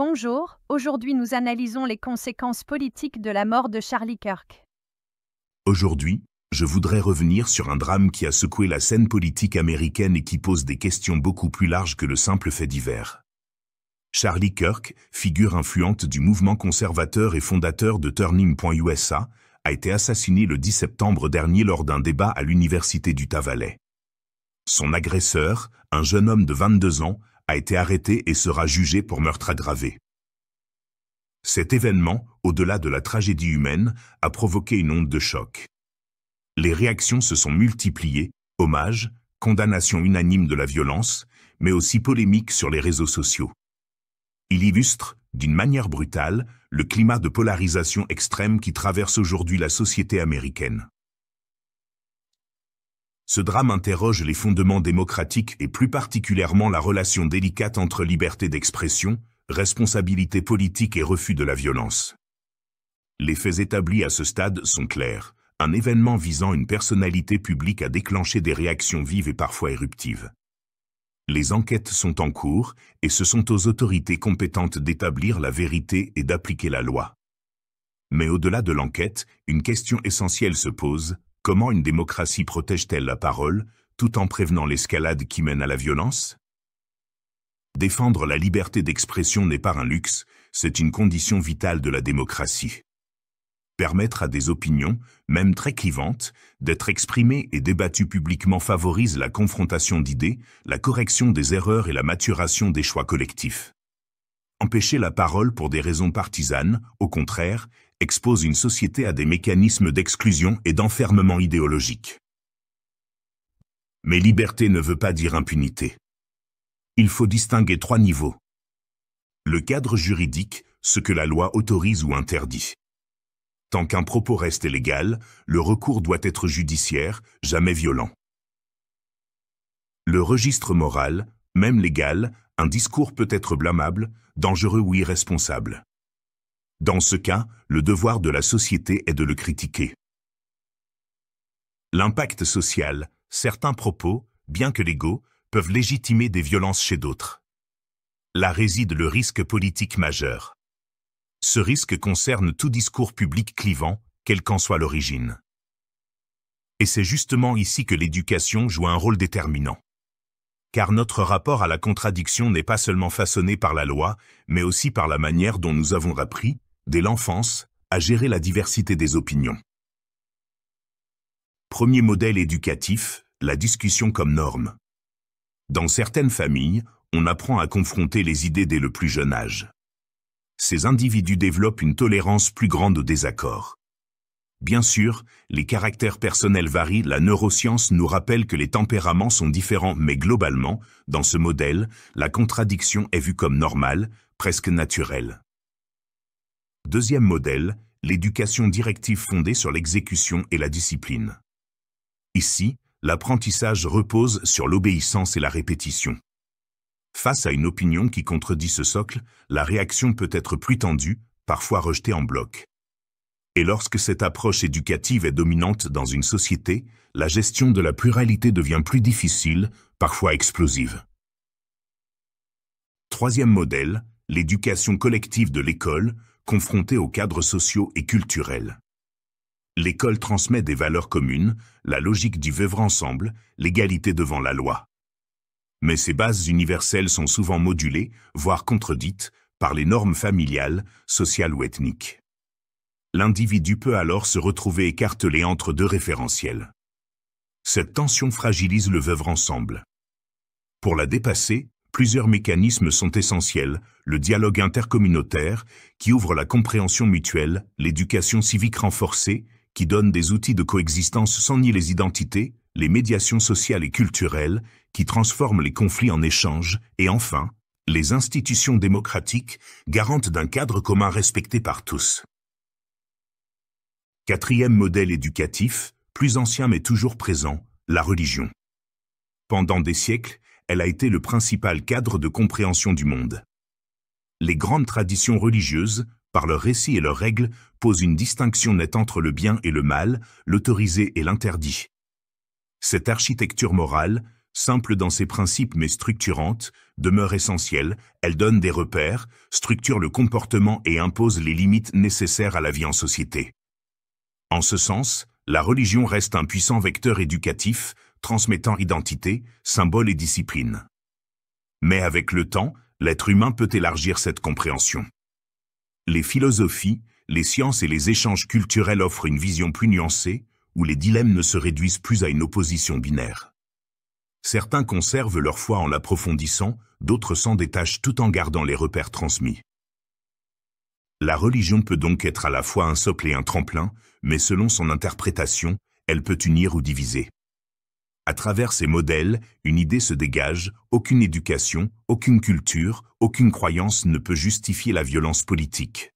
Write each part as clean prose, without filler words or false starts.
Bonjour, aujourd'hui nous analysons les conséquences politiques de la mort de Charlie Kirk. Aujourd'hui, je voudrais revenir sur un drame qui a secoué la scène politique américaine et qui pose des questions beaucoup plus larges que le simple fait divers. Charlie Kirk, figure influente du mouvement conservateur et fondateur de Turning.USA, a été assassiné le 10 septembre dernier lors d'un débat à l'université d'Utah Valley. Son agresseur, un jeune homme de 22 ans, a été arrêté et sera jugé pour meurtre aggravé. Cet événement, au-delà de la tragédie humaine, a provoqué une onde de choc. Les réactions se sont multipliées, hommages, condamnation unanime de la violence, mais aussi polémiques sur les réseaux sociaux. Il illustre, d'une manière brutale, le climat de polarisation extrême qui traverse aujourd'hui la société américaine. Ce drame interroge les fondements démocratiques et plus particulièrement la relation délicate entre liberté d'expression, responsabilité politique et refus de la violence. Les faits établis à ce stade sont clairs. Un événement visant une personnalité publique a déclenché des réactions vives et parfois éruptives. Les enquêtes sont en cours et ce sont aux autorités compétentes d'établir la vérité et d'appliquer la loi. Mais au-delà de l'enquête, une question essentielle se pose: comment une démocratie protège-t-elle la parole, tout en prévenant l'escalade qui mène à la violence? Défendre la liberté d'expression n'est pas un luxe, c'est une condition vitale de la démocratie. Permettre à des opinions, même très clivantes, d'être exprimées et débattues publiquement favorise la confrontation d'idées, la correction des erreurs et la maturation des choix collectifs. Empêcher la parole pour des raisons partisanes, au contraire, expose une société à des mécanismes d'exclusion et d'enfermement idéologique. Mais liberté ne veut pas dire impunité. Il faut distinguer 3 niveaux. Le cadre juridique, ce que la loi autorise ou interdit. Tant qu'un propos reste légal, le recours doit être judiciaire, jamais violent. Le registre moral, même légal, un discours peut être blâmable, dangereux ou irresponsable. Dans ce cas, le devoir de la société est de le critiquer. L'impact social, certains propos, bien que légaux, peuvent légitimer des violences chez d'autres. Là réside le risque politique majeur. Ce risque concerne tout discours public clivant, quelle qu'en soit l'origine. Et c'est justement ici que l'éducation joue un rôle déterminant. Car notre rapport à la contradiction n'est pas seulement façonné par la loi, mais aussi par la manière dont nous avons appris, dès l'enfance, à gérer la diversité des opinions. Premier modèle éducatif, la discussion comme norme. Dans certaines familles, on apprend à confronter les idées dès le plus jeune âge. Ces individus développent une tolérance plus grande aux désaccords. Bien sûr, les caractères personnels varient, la neuroscience nous rappelle que les tempéraments sont différents, mais globalement, dans ce modèle, la contradiction est vue comme normale, presque naturelle. Deuxième modèle, l'éducation directive fondée sur l'exécution et la discipline. Ici, l'apprentissage repose sur l'obéissance et la répétition. Face à une opinion qui contredit ce socle, la réaction peut être plus tendue, parfois rejetée en bloc. Et lorsque cette approche éducative est dominante dans une société, la gestion de la pluralité devient plus difficile, parfois explosive. Troisième modèle, l'éducation collective de l'école, confrontée aux cadres sociaux et culturels. L'école transmet des valeurs communes, la logique du vivre ensemble, l'égalité devant la loi. Mais ces bases universelles sont souvent modulées, voire contredites, par les normes familiales, sociales ou ethniques. L'individu peut alors se retrouver écartelé entre 2 référentiels. Cette tension fragilise le vivre ensemble. Pour la dépasser, plusieurs mécanismes sont essentiels: le dialogue intercommunautaire, qui ouvre la compréhension mutuelle, l'éducation civique renforcée, qui donne des outils de coexistence sans nier les identités, les médiations sociales et culturelles, qui transforment les conflits en échanges, et enfin, les institutions démocratiques, garantes d'un cadre commun respecté par tous. Quatrième modèle éducatif, plus ancien mais toujours présent, la religion. Pendant des siècles, elle a été le principal cadre de compréhension du monde. Les grandes traditions religieuses, par leurs récits et leurs règles, posent une distinction nette entre le bien et le mal, l'autorisé et l'interdit. Cette architecture morale, simple dans ses principes mais structurante, demeure essentielle, elle donne des repères, structure le comportement et impose les limites nécessaires à la vie en société. En ce sens, la religion reste un puissant vecteur éducatif, transmettant identité, symboles et discipline. Mais avec le temps, l'être humain peut élargir cette compréhension. Les philosophies, les sciences et les échanges culturels offrent une vision plus nuancée, où les dilemmes ne se réduisent plus à une opposition binaire. Certains conservent leur foi en l'approfondissant, d'autres s'en détachent tout en gardant les repères transmis. La religion peut donc être à la fois un socle et un tremplin, mais selon son interprétation, elle peut unir ou diviser. À travers ces modèles, une idée se dégage, aucune éducation, aucune culture, aucune croyance ne peut justifier la violence politique.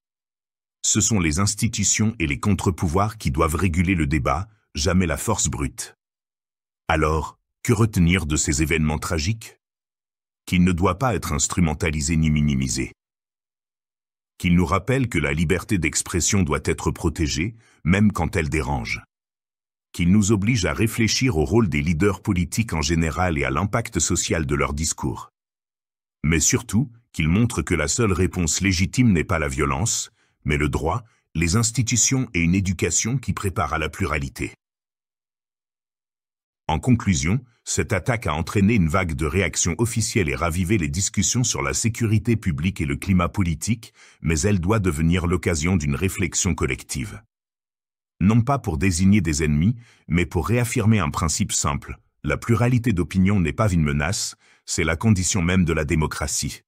Ce sont les institutions et les contre-pouvoirs qui doivent réguler le débat, jamais la force brute. Alors, que retenir de ces événements tragiques? Qu'il ne doit pas être instrumentalisé ni minimisé. Qu'il nous rappelle que la liberté d'expression doit être protégée, même quand elle dérange. Qu'il nous oblige à réfléchir au rôle des leaders politiques en général et à l'impact social de leurs discours. Mais surtout, qu'il montre que la seule réponse légitime n'est pas la violence, mais le droit, les institutions et une éducation qui préparent à la pluralité. En conclusion, cette attaque a entraîné une vague de réactions officielles et ravivé les discussions sur la sécurité publique et le climat politique, mais elle doit devenir l'occasion d'une réflexion collective. Non pas pour désigner des ennemis, mais pour réaffirmer un principe simple. La pluralité d'opinion n'est pas une menace, c'est la condition même de la démocratie.